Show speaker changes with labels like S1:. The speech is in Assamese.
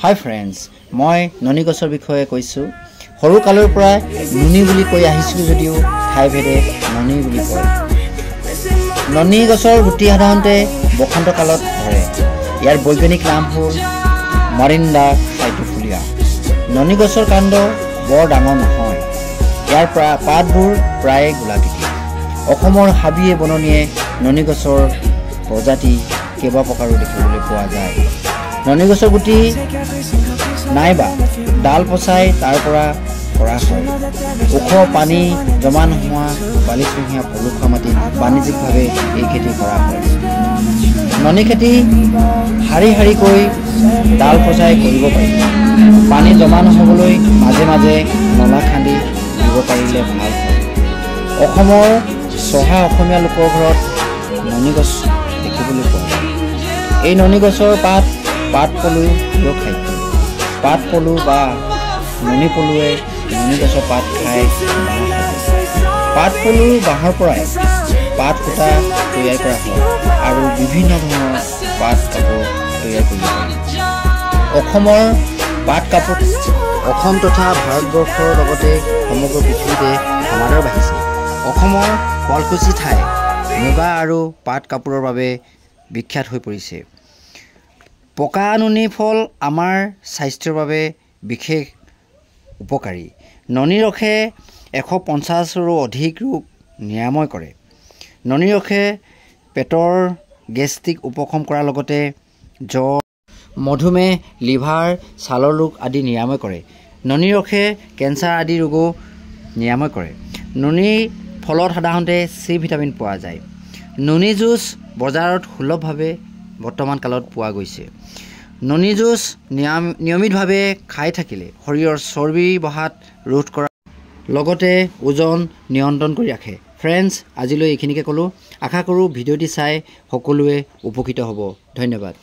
S1: Hi friends, মই ননি গছৰ বিষয়ে কৈছো। সৰু কালৰ পৰা ননি বুলি কৈ আহিছিল যদিও ঠাই ভেদে ননি বুলি কয়। ননি গছৰ গুটি সাধাৰণতে বসন্ত কালত ধৰে। ইয়াৰ বৈজ্ঞানিক নাম হ'ল মৰিন্ডা সাইটোফোলিয়া। ননি গছৰ কাণ্ড বৰ ডাঙৰ নহয়। ইয়াৰ পাতবোৰ প্ৰায় গোলাকৃতি। অসমৰ হাবিয়ে বননিয়ে ননি গছৰ প্ৰজাতি কেইবা প্ৰকাৰো দেখিবলৈ পোৱা যায়। ননি গছৰ গুটি নাইবা ডাল পচাই তাৰ পৰা কৰা হয়। ওখ পানী জমা নোহোৱা বালিচুহীয়া পলসুৱা মাটিত বাণিজ্যিকভাৱে এই খেতি কৰা হয়। ননি খেতি শাৰী শাৰীকৈ ডাল পচাই কৰিব পাৰি। পানী জমা নহ'বলৈ মাজে মাজে নলা খান্দি দিব পাৰিলে ভাল হয়। অসমৰ চহা অসমীয়া লোকৰ ঘৰত ননি গছ দেখিবলৈ পোৱা যায়। এই ননি গছৰ পাত পলু প্ৰিয় খাদ্য। পাত পলু বা ননি পলুৱে ননি গছৰ পাত খাই পাত পলু বাঁহৰ পৰাই পাত সূতা তৈয়াৰ কৰা হয় আৰু বিভিন্ন ধৰণৰ পাট কাপোৰ তৈয়াৰ কৰিব পাৰি। অসমৰ পাট কাপোৰ অসম তথা ভাৰতবৰ্ষৰ লগতে সমগ্ৰ পৃথিৱীতে সমাদৰ বাঢ়িছে। অসমৰ শুৱালকুছি ঠাই মুগা আৰু পাট কাপোৰৰ বাবে বিখ্যাত হৈ পৰিছে। পকা ননি ফল আমাৰ স্বাস্থ্যৰ বাবে বিশেষ উপকাৰী। ননি ৰসে 150ৰো অধিক ৰোগ নিৰাময় কৰে। ননি ৰসে পেটৰ গেষ্ট্ৰিক উপশম কৰাৰ লগতে জ্বৰ, মধুমেহ, লিভাৰ, ছালৰ ৰোগ আদি নিৰাময় কৰে। ননি ৰসে কেঞ্চাৰ আদি ৰোগো নিৰাময় কৰে। ননি ফলত সাধাৰণতে চি ভিটামিন পোৱা যায়। ননি জুচ বজাৰত সুলভভাৱে বৰ্তমান কালত পোৱা গৈছে। ননি জুচ নিয়মিতভাৱে খাই থাকিলে শৰীৰৰ চৰ্বি বঢ়াত ৰোধ কৰাৰ লগতে ওজন নিয়ন্ত্ৰণ কৰি ৰাখে। ফ্ৰেণ্ডছ, আজিলৈ এইখিনিকে ক'লোঁ। আশা কৰোঁ ভিডিঅ'টি চাই সকলোৱে উপকৃত হ'ব। ধন্যবাদ।